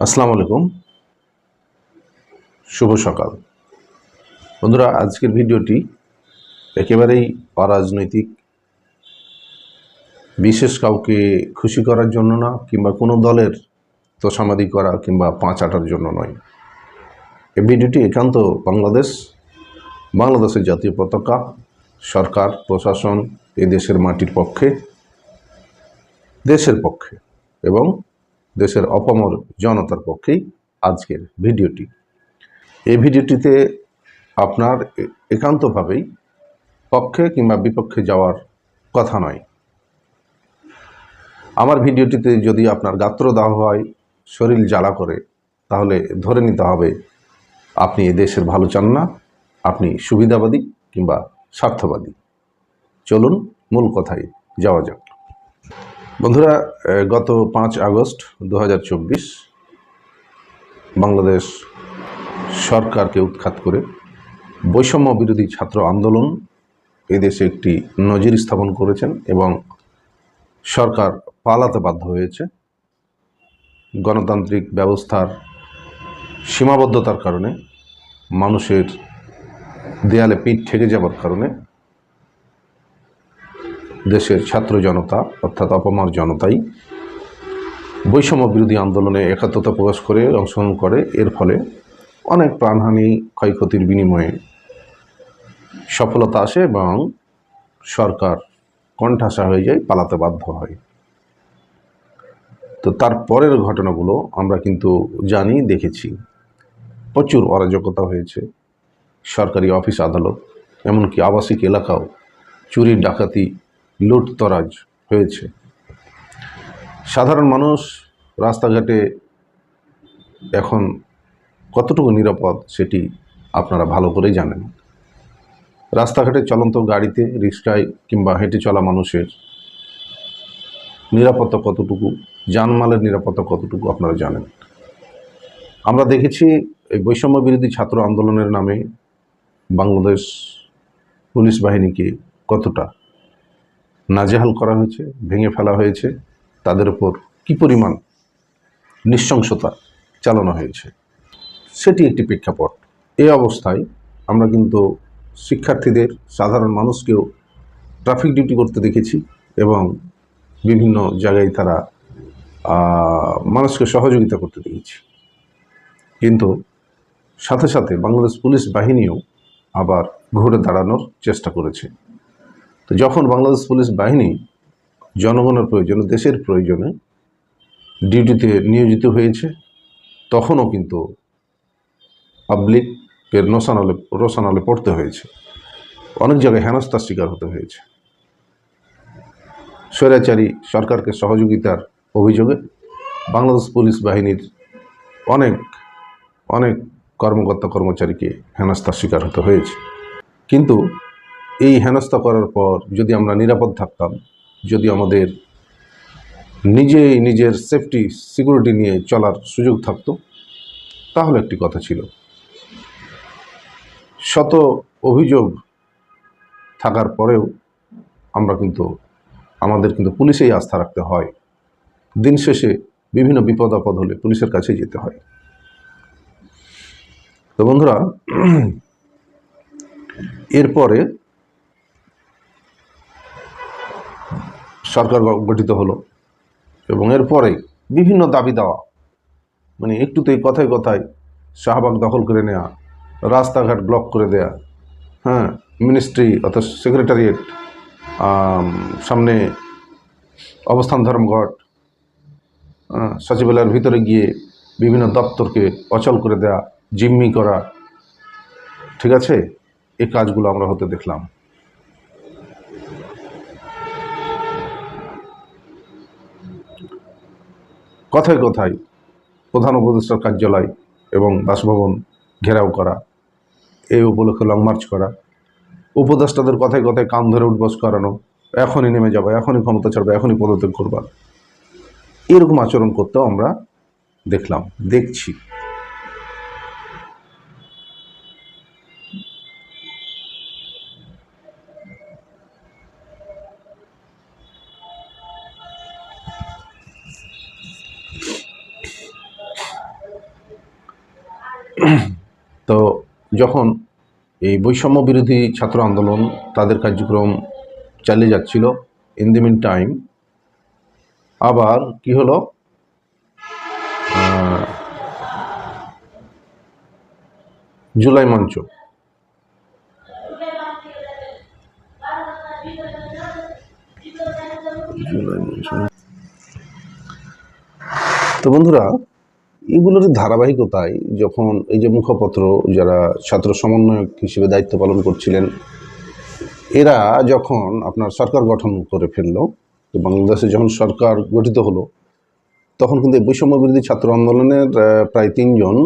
আসসালামু আলাইকুম, শুভ সকাল। বন্ধুরা, আজকের ভিডিওটি একেবারেই অরাজনৈতিক, বিশেষ কাউকে খুশি করার জন্য না, কিংবা কোনো দলের তোষামোদী করা কিংবা পাঁচ আটার জন্য নয়। এই ভিডিওটি একান্ত বাংলাদেশের জাতীয় পতাকা, সরকার, প্রশাসন, এই দেশের মাটির পক্ষে, দেশের পক্ষে এবং দেশের অপামর জনতার পক্ষেই আজকের ভিডিওটি। এই ভিডিওটিতে আপনার একান্তভাবেই পক্ষে কিংবা বিপক্ষে যাওয়ার কথা নয়। আমার ভিডিওটিতে যদি আপনার গাত্রদাহ হয়, শরীর জ্বালা করে, তাহলে ধরে নিতে হবে আপনি এ দেশের ভালো চান না, আপনি সুবিধাবাদী কিংবা স্বার্থবাদী। চলুন মূল কথায় যাওয়া যাক। বন্ধুরা, গত 5 আগস্ট 2024 বাংলাদেশ সরকারকে উৎখাত করে বৈষম্য বিরোধী ছাত্র আন্দোলন এদেশে একটি নজির স্থাপন করেছেন এবং সরকার পালাতে বাধ্য হয়েছে। গণতান্ত্রিক ব্যবস্থার সীমাবদ্ধতার কারণে, মানুষের দেয়ালে পিঠ ঠেকে যাবার কারণে দেশের ছাত্র জনতা অর্থাৎ অপামর জনতাই বৈষম্য বিরোধী আন্দোলনে একাত্মতা প্রকাশ করে অংশগ্রহণ করে। এর ফলে অনেক প্রাণহানি, ক্ষয়ক্ষতির বিনিময়ে সফলতা আসে এবং সরকার কণ্ঠাসা হয়ে যায়, পালাতে বাধ্য হয়। তো তার পরের ঘটনাগুলো আমরা কিন্তু জানি, দেখেছি। প্রচুর অরাজকতা হয়েছে, সরকারি অফিস আদালত, এমনকি আবাসিক এলাকাও চুরি ডাকাতি, লুটতরাজ হয়েছে। সাধারণ মানুষ রাস্তাঘাটে এখন কতটুকু নিরাপদ সেটি আপনারা ভালো করেই জানেন। রাস্তাঘাটে চলন্ত গাড়িতে, রিক্সায় কিংবা হেঁটে চলা মানুষের নিরাপত্তা কতটুকু, জানমালের নিরাপত্তা কতটুকু আপনারা জানেন। আমরা দেখেছি এই বৈষম্য বিরোধী ছাত্র আন্দোলনের নামে বাংলাদেশ পুলিশ বাহিনীকে কতটা নাজেহাল করা হয়েছে, ভেঙে ফেলা হয়েছে, তাদের উপর কী পরিমাণ নৃশংসতা চালানো হয়েছে, সেটি একটি প্রেক্ষাপট। এই অবস্থায় আমরা কিন্তু শিক্ষার্থীদের, সাধারণ মানুষকেও ট্রাফিক ডিউটি করতে দেখেছি এবং বিভিন্ন জায়গায় তারা মানুষকে সহযোগিতা করতে দেখেছি। কিন্তু সাথে সাথে বাংলাদেশ পুলিশ বাহিনীও আবার ঘুরে দাঁড়ানোর চেষ্টা করেছে। তো যখন বাংলাদেশ পুলিশ বাহিনী জনগণের প্রয়োজনে, দেশের প্রয়োজনে ডিউটিতে নিয়োজিত হয়েছে, তখনও কিন্তু পাবলিকের রোশানলে পড়তে হয়েছে, অনেক জায়গায় হেনস্থার শিকার হতে হয়েছে। স্বৈরাচারী সরকারকে সহযোগিতার অভিযোগে বাংলাদেশ পুলিশ বাহিনীর অনেক অনেক কর্মকর্তা কর্মচারীকে হেনস্থার শিকার হতে হয়েছে। কিন্তু এই হেনস্থা করার পর যদি আমরা নিরাপদ থাকতাম, যদি আমাদের নিজের সেফটি সিকিউরিটি নিয়ে চলার সুযোগ থাকতো, তাহলে একটি কথা ছিল। শত অভিযোগ থাকার পরেও আমাদের কিন্তু পুলিশেই আস্থা রাখতে হয়। দিন শেষে বিভিন্ন বিপদ আপদ হলে পুলিশের কাছে যেতে হয়। তো বন্ধুরা, এরপরে সরকার গঠিত হলো এবং এরপরে বিভিন্ন দাবি দেওয়া, মানে একটুতেই কথায় কথায় শাহবাগ দখল করে নেওয়া, রাস্তাঘাট ব্লক করে দেয়া, মিনিস্ট্রি অর্থাৎ সেক্রেটারিয়েট সামনে অবস্থান ধর্মঘট, সচিবালয়ের ভিতরে গিয়ে বিভিন্ন দপ্তরকে অচল করে দেয়া, জিম্মি করা, ঠিক আছে, এই কাজগুলো আমরা হতে দেখলাম। কথায় কথায় প্রধান উপদেষ্টার কার্যালয় এবং বাসভবন ঘেরাও করা, এই উপলক্ষে লং মার্চ করা, উপদেষ্টাদের কথায় কথায় কান ধরে উঠবস করানো, এখনই নেমে যাবো, এখনই ক্ষমতা ছাড়বো, এখনই পদত্যাগ করবা, এরকম আচরণ করতেও আমরা দেখছি। তো যখন এই বৈষম্য বিরোধী ছাত্র আন্দোলন তাদের কার্যক্রম চালিয়ে যাচ্ছিল, ইন দি মিন টাইম আবার কি হলো, জুলাই মঞ্চ, তো বন্ধুরা এগুলোর ধারাবাহিকতায় যখন এই যে মুখপত্র যারা ছাত্র সমন্বয়ক হিসেবে দায়িত্ব পালন করছিলেন, এরা যখন আপনার সরকার গঠন করে ফেললো, তো বাংলাদেশে যখন সরকার গঠিত হলো, তখন কিন্তু এই বৈষম্য বিরোধী ছাত্র আন্দোলনের প্রায় 3 জন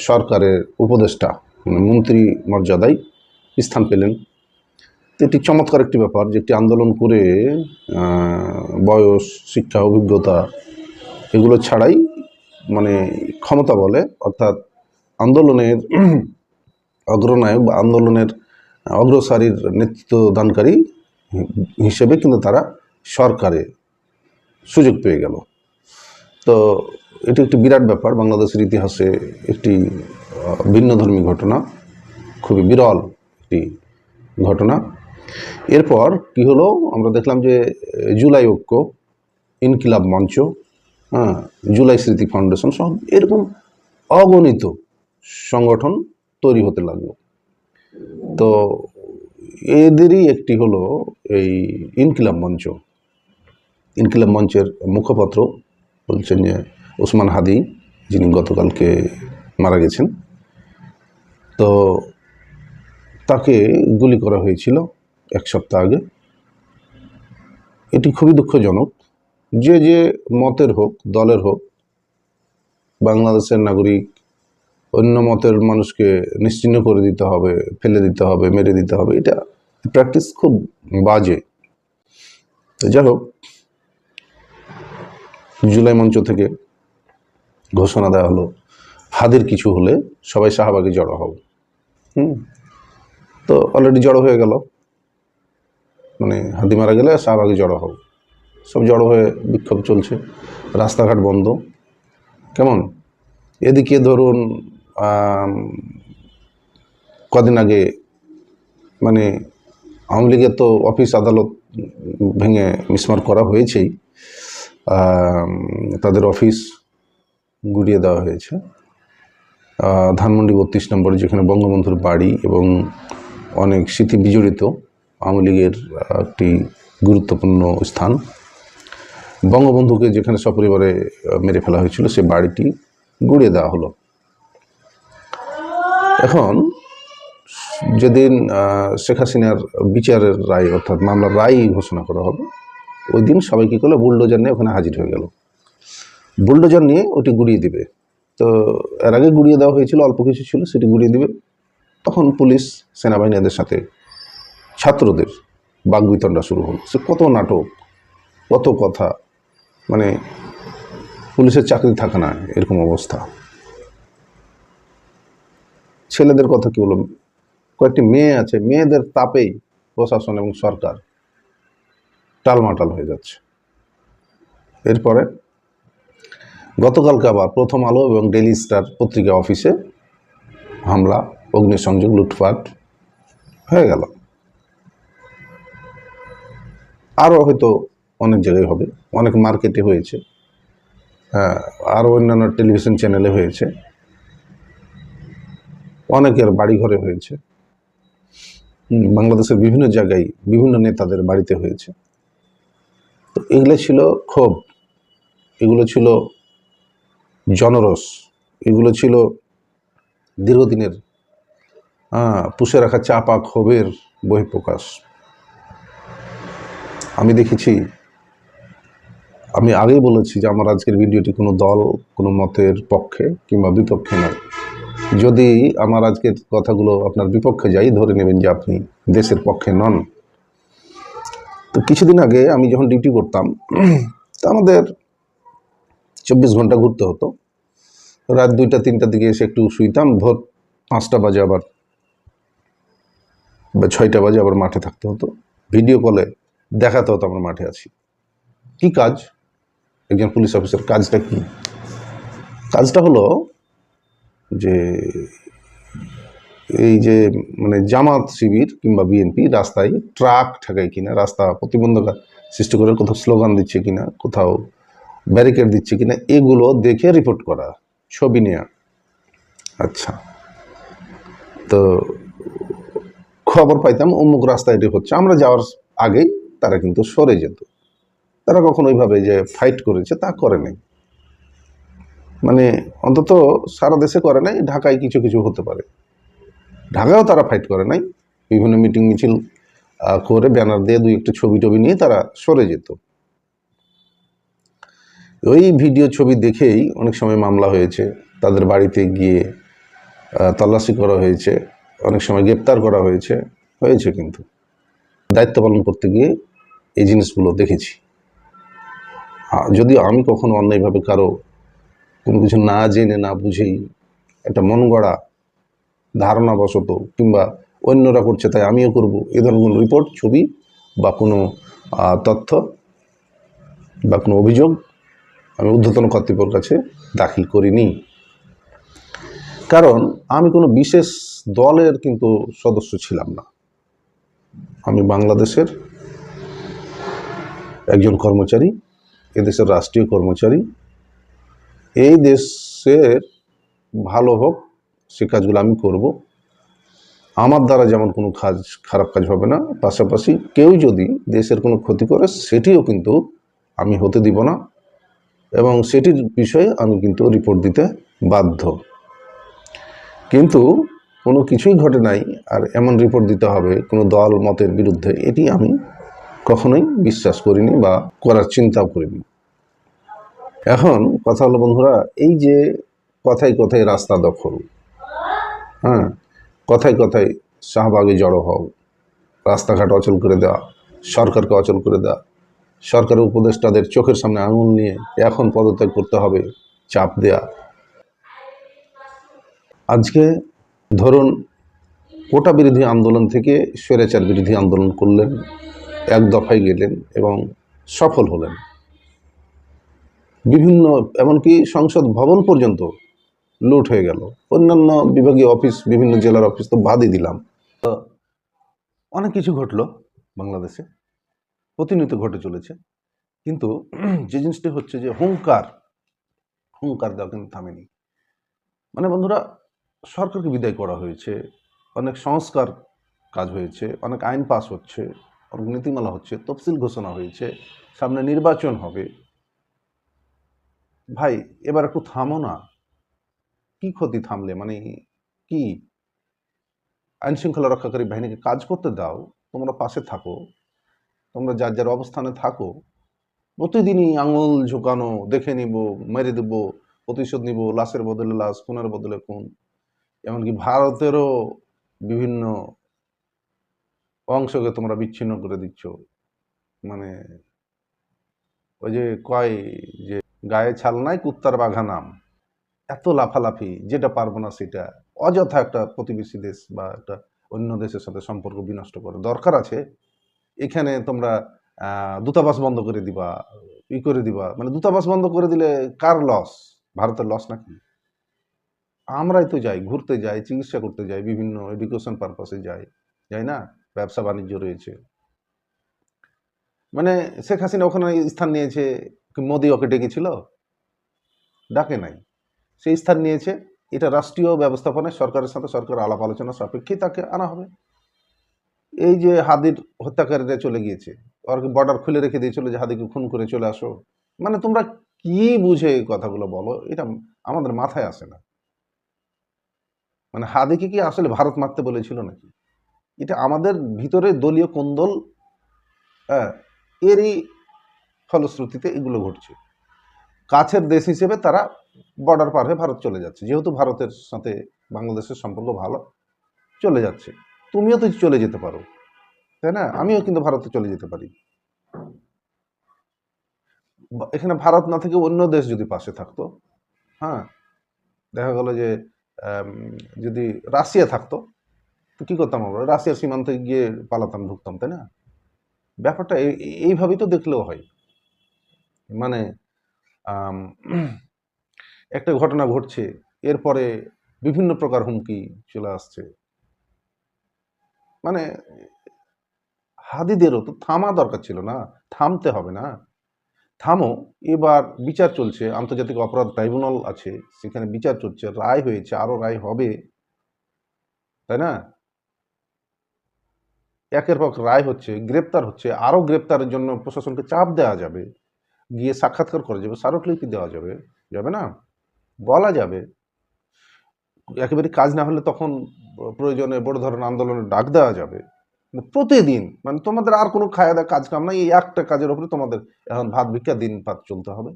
সরকারের উপদেষ্টা, মানে মন্ত্রী মর্যাদায় স্থান পেলেন। তো এটি চমৎকার একটি ব্যাপার যে একটি আন্দোলন করে বয়স, শিক্ষা, অভিজ্ঞতা এগুলো ছাড়াই মানে ক্ষমতা বলে, অর্থাৎ আন্দোলনের অগ্রনায়ক বা আন্দোলনের অগ্রসারীর নেতৃত্ব দানকারী হিসেবে কিন্তু তারা সরকারে সুযোগ পেয়ে গেল। তো এটি একটি বিরাট ব্যাপার, বাংলাদেশের ইতিহাসে একটি ভিন্নধর্মী ঘটনা, খুবই বিরল একটি ঘটনা। এরপর কি হলো, আমরা দেখলাম যে জুলাই ঐক্য, ইনকিলাব মঞ্চ, জুলাই স্মৃতি ফাউন্ডেশন সব এরকম অগণিত সংগঠন তৈরি হতে লাগলো। তো এদেরই একটি হলো এই ইনকিলাব মঞ্চ। ইনকিলাব মঞ্চের মুখপাত্র বলছেন যে ওসমান হাদি, যিনি গতকালকে মারা গেছেন, তো তাকে গুলি করা হয়েছিল 1 সপ্তাহ আগে। এটি খুবই দুঃখজনক। যে যে মতের হোক, দলের হোক, বাংলাদেশের নাগরিক অন্য মতের মানুষকে নিশ্চিহ্ন করে দিতে হবে, ফেলে দিতে হবে, মেরে দিতে হবে, এটা প্র্যাকটিস খুব বাজে। তো যাই হোক, জুলাই মঞ্চ থেকে ঘোষণা দেওয়া হলো হাদির কিছু হলে সবাই শাহবাগে জড়ো হব। তো অলরেডি জড়ো হয়ে গেল, মানে হাদি মারা গেলে শাহবাগে জড়ো হব, সব জড়ো হয়ে বিক্ষোভ চলছে, রাস্তাঘাট বন্ধ। কেমন এদিকে ধরুন কদিন আগে মানে আওয়ামী লীগের তো অফিস আদালত ভেঙে মিসমার করা হয়েছেই, তাদের অফিস গুড়িয়ে দেওয়া হয়েছে। ধানমন্ডি 32 নম্বরে, যেখানে বঙ্গবন্ধুর বাড়ি এবং অনেক স্মৃতি বিজড়িত আওয়ামী লীগের একটি গুরুত্বপূর্ণ স্থান, বঙ্গবন্ধুকে যেখানে সপরিবারে মেরে ফেলা হয়েছিল সে বাড়িটি গুড়িয়ে দেওয়া হলো। এখন যেদিন শেখ হাসিনার বিচারের রায়, অর্থাৎ মামলার রায় ঘোষণা করা হবে, ওই দিন সবাই কী করলো, বুলডোজার নিয়ে ওখানে হাজির হয়ে গেল, বুলডোজার নিয়ে ওটি গুড়িয়ে দিবে। তো এর আগে গুড়িয়ে দেওয়া হয়েছিল, অল্প কিছু ছিল, সেটি গুড়িয়ে দিবে। তখন পুলিশ, সেনাবাহিনী এদের সাথে ছাত্রদের বাগবিতণ্ডা শুরু হলো। সে কত নাটক, কত কথা, মানে পুলিশের চাকরি থাকে না এরকম অবস্থা। ছেলেদের কথা কি বলবো, কয়েকটি মেয়ে আছে, মেয়েদের তাপেই প্রশাসন এবং সরকার টালমাটাল হয়ে যাচ্ছে। এরপরে গতকালকে আবার প্রথম আলো এবং ডেইলি স্টার পত্রিকা অফিসে হামলা, অগ্নিসংযোগ, লুটপাট হয়ে গেল। আরও হয়তো অনেক জায়গায় হবে, অনেক মার্কেটে হয়েছে, আরও অন্যান্য টেলিভিশন চ্যানেলে হয়েছে, অনেকের বাড়িঘরে হয়েছে, বাংলাদেশের বিভিন্ন জায়গায় বিভিন্ন নেতাদের বাড়িতে হয়েছে। তো এগুলো ছিল ক্ষোভ, এগুলো ছিল জনরস, এগুলো ছিল দীর্ঘদিনের পুষে রাখা চাপা ক্ষোভের বহিঃপ্রকাশ। আমি দেখেছি, আমি আগেই বলেছি যে আমার আজকের ভিডিওটি কোনো দল, কোনো মতের পক্ষে কিংবা বিপক্ষে নয়। যদি আমার আজকের কথাগুলো আপনার বিপক্ষে যাই, ধরে নেবেন যে আপনি দেশের পক্ষে নন। তো কিছুদিন আগে আমি যখন ডিউটি করতাম, তা আমাদের 24 ঘন্টা ঘুরতে হতো। রাত 2টা-3টার দিকে এসে একটু শুইতাম, ভোর 5টা বাজে আবার বা 6টা বাজে আবার মাঠে থাকতে হতো। ভিডিও কলে দেখাতে হতো আমরা মাঠে আছি। কি কাজ একজন পুলিশ অফিসার? কাজটা কি? কাজটা হলো যে এই যে মানে জামাত শিবির কিংবা বিএনপি রাস্তায় ট্রাক ঠেকায় কিনা, রাস্তা প্রতিবন্ধকতা সৃষ্টি করে কোথাও স্লোগান দিচ্ছে কিনা, কোথাও ব্যারিকেড দিচ্ছে কিনা, এগুলো দেখে রিপোর্ট করা, ছবি নেওয়া। আচ্ছা, তো খবর পাইতাম অমুক রাস্তায় এটি হচ্ছে, আমরা যাওয়ার আগেই তারা কিন্তু সরে যেত। তারা কখনো ওইভাবে যে ফাইট করেছে তা করে নাই, মানে অন্তত সারা দেশে করে নাই, ঢাকায় কিছু কিছু হতে পারে। ঢাকায়ও তারা ফাইট করে নাই, বিভিন্ন মিটিং মিছিল করে ব্যানার দিয়ে দুই একটা ছবি টবি নিয়ে তারা সরে যেত। ওই ভিডিও ছবি দেখেই অনেক সময় মামলা হয়েছে, তাদের বাড়িতে গিয়ে তল্লাশি করা হয়েছে, অনেক সময় গ্রেপ্তার করা হয়েছে হয়েছে কিন্তু দায়িত্ব পালন করতে গিয়ে এই জিনিসগুলো দেখেছি। যদিও আমি কখনো অন্যায়ভাবে কারো কোনো কিছু না জেনে না বুঝেই একটা মন গড়া ধারণাবশত কিংবা অন্যরা করছে তাই আমিও করব, এ ধরনের কোনো রিপোর্ট, ছবি বা কোনো তথ্য বা কোনো অভিযোগ আমি ঊর্ধ্বতন কর্তৃপক্ষের কাছে দাখিল করিনি। কারণ আমি কোনো বিশেষ দলের কিন্তু সদস্য ছিলাম না। আমি বাংলাদেশের একজন কর্মচারী, এদেশের রাষ্ট্রীয় কর্মচারী। এই দেশের ভালো হোক সে কাজগুলো আমি করব, আমার দ্বারা যেমন কোনো খারাপ কাজ হবে না, পাশাপাশি কেউ যদি দেশের কোনো ক্ষতি করে সেটিও কিন্তু আমি হতে দিব না, এবং সেটির বিষয়ে আমি কিন্তু রিপোর্ট দিতে বাধ্য। কিন্তু কোনো কিছুই ঘটে নাই আর এমন রিপোর্ট দিতে হবে কোনো দল মতের বিরুদ্ধে, এটি আমি কখনোই বিশ্বাস করিনি বা করার চিন্তাও করিনি। এখন কথা হলো বন্ধুরা, এই যে কথায় কথায় রাস্তা দখল, হ্যাঁ, কথায় কথায় শাহবাগে জড়ো হও, রাস্তাঘাট অচল করে দেওয়া, সরকারকে অচল করে দেওয়া, সরকারের উপদেষ্টাদের চোখের সামনে আঙুল নিয়ে এখন পদত্যাগ করতে হবে চাপ দেয়া। আজকে ধরুন কোটা বিরোধী আন্দোলন থেকে স্বৈরাচার বিরোধী আন্দোলন করলেন, এক দফায় গেলেন এবং সফল হলেন, বিভিন্ন এমনকি সংসদ ভবন পর্যন্ত লুট হয়ে গেল, অন্যান্য বিভাগীয় অফিস, বিভিন্ন জেলার অফিস তো বাদই দিলাম। অনেক কিছু ঘটলো বাংলাদেশে, প্রতিনিয়ত ঘটে চলেছে। কিন্তু যে জিনিসটি হচ্ছে যে হুঙ্কার দেওয়া কিন্তু থামেনি। মানে বন্ধুরা, সরকারকে বিদায় করা হয়েছে, অনেক সংস্কার কাজ হয়েছে, অনেক আইন পাস হচ্ছে, অনেক নীতিমালা হচ্ছে, তফসিল ঘোষণা হয়েছে, সামনে নির্বাচন হবে। ভাই এবার একটু থামো না। কি ক্ষতি থামলে, মানে কি? আইন শৃঙ্খলা রক্ষাকারী বাহিনীকে কাজ করতে দাও, তোমরা পাশে থাকো, তোমরা যার যার অবস্থানে থাকো। প্রতিদিনই আঙুল ঝুঁকানো, দেখে নিব, মেরে দেব, প্রতিশোধ নিব, লাশের বদলে লাশ, খুনের বদলে খুন। এমনকি ভারতেরও বিভিন্ন অংশকে তোমরা বিচ্ছিন্ন করে দিচ্ছ। মানে ওই যে কয় যে গায়ে ছাল নাই কুত্তার বাঘা নাম, এত লাফালাফি, যেটা পারবো না সেটা অযথা একটা প্রতিবেশী দেশ বা একটা অন্য দেশের সাথে সম্পর্ক বিনষ্ট করে দরকার আছে। এখানে তোমরা দূতাবাস বন্ধ করে দিবা, করে দিবা, মানে দূতাবাস বন্ধ করে দিলে কার লস? ভারতের লস নাকি? আমরাই তো যাই, ঘুরতে যাই, চিকিৎসা করতে যাই, বিভিন্ন এডুকেশন পারপাসে যাই না, ব্যবসা বাণিজ্য রয়েছে। মানে শেখ হাসিনা ওখানে স্থান নিয়েছে, মোদি ওকে ডেকেছিল? ডাকে নাই। সেই স্থান নিয়েছে, এটা রাষ্ট্রীয় ব্যবস্থাপনায় সরকারের সাথে সরকার আলাপ আলোচনা সাপেক্ষে তাকে আনা হবে। এই যে হাদির হত্যাকারীরা চলে গিয়েছে, আর বর্ডার খুলে রেখে দিয়েছিল যে হাদিকে খুন করে চলে আসো। মানে তোমরা কি বুঝে এই কথাগুলো বলো, এটা আমাদের মাথায় আসে না। মানে হাদিকে কি আসলে ভারত মারতে বলেছিল নাকি? এটা আমাদের ভিতরে দলীয় কোন্দল, এরই ফলশ্রুতিতে এগুলো ঘটছে। কাছের দেশ হিসেবে তারা বর্ডার পার হয়ে ভারত চলে যাচ্ছে, যেহেতু ভারতের সাথে বাংলাদেশের সম্পর্ক ভালো, চলে যাচ্ছে। তুমিও তো চলে যেতে পারো, তাই না? আমিও কিন্তু ভারতে চলে যেতে পারি। এখানে ভারত না থেকে অন্য দেশ যদি পাশে থাকতো, হ্যাঁ, দেখা গেল যে যদি রাশিয়া থাকতো, তো কি করতাম আমরা? রাশিয়ার সীমান্তে গিয়ে পালাতাম, ঢুকতাম, তাই না? ব্যাপারটা এইভাবেই তো দেখলেও হয়। মানে একটা ঘটনা ঘটছে, এরপরে বিভিন্ন প্রকার হুমকি চলে আসছে। মানে হাদিদেরও তো থামা দরকার ছিল না? থামতে হবে না? থামো, এবার বিচার চলছে, আন্তর্জাতিক অপরাধ ট্রাইব্যুনাল আছে, সেখানে বিচার চলছে, রায় হয়েছে, আরো রায় হবে, তাই না? একের পর রায় হচ্ছে, গ্রেপ্তার হচ্ছে, আরো গ্রেপ্তারের জন্য প্রশাসনকে চাপ দেওয়া যাবে, গিয়ে সাক্ষাৎকার করা যাবে, স্মারকলিপি দেওয়া যাবে, যাবে না? বলা যাবে। একেবারে কাজ না হলে তখন প্রয়োজনে বড় ধরনের আন্দোলনের ডাক দেওয়া যাবে। কিন্তু প্রতিদিন মানে তোমাদের আর কোনো খায়া দেওয়া কাজ কাম নাই, এই একটা কাজের উপরে তোমাদের এখন ভাত ভিক্ষা দিন পাত চলতে হবে।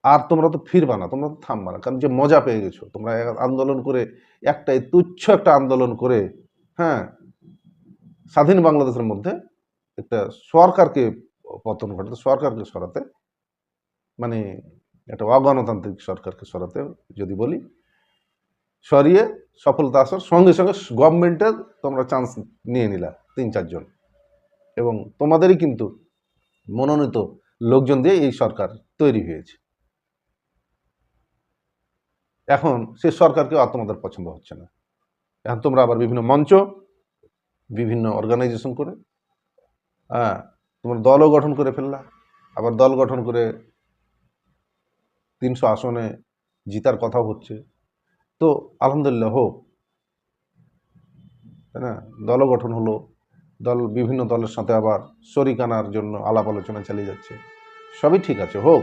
আর তোমরা তো ফিরবা না, তোমরা তো থামবা না, কারণ যে মজা পেয়ে গেছো তোমরা আন্দোলন করে, একটাই তুচ্ছ একটা আন্দোলন করে, হ্যাঁ, স্বাধীন বাংলাদেশের মধ্যে একটা সরকারকে পতন ঘটাতে, সরকারকে সরাতে, মানে একটা অগণতান্ত্রিক সরকারকে সরাতে যদি বলি, সরিয়ে সফলতা আসার সঙ্গে সঙ্গে গভর্নমেন্টের তোমরা চান্স নিয়ে নিলা ৩-৪ জন, এবং তোমাদেরই কিন্তু মনোনীত লোকজন দিয়ে এই সরকার তৈরি হয়েছে। এখন সে সরকারকেও আর তোমাদের পছন্দ হচ্ছে না। এখন তোমরা আবার বিভিন্ন মঞ্চ, বিভিন্ন অর্গানাইজেশন করে, হ্যাঁ, তোমরা দলও গঠন করে ফেললা, আবার দল গঠন করে ৩০০ আসনে জিতার কথাও হচ্ছে। তো আলহামদুলিল্লাহ হোক, তাই না? দলও গঠন হলো, দল বিভিন্ন দলের সাথে আবার শরিক আনার জন্য আলাপ আলোচনা চালিয়ে যাচ্ছে, সবই ঠিক আছে, হোক।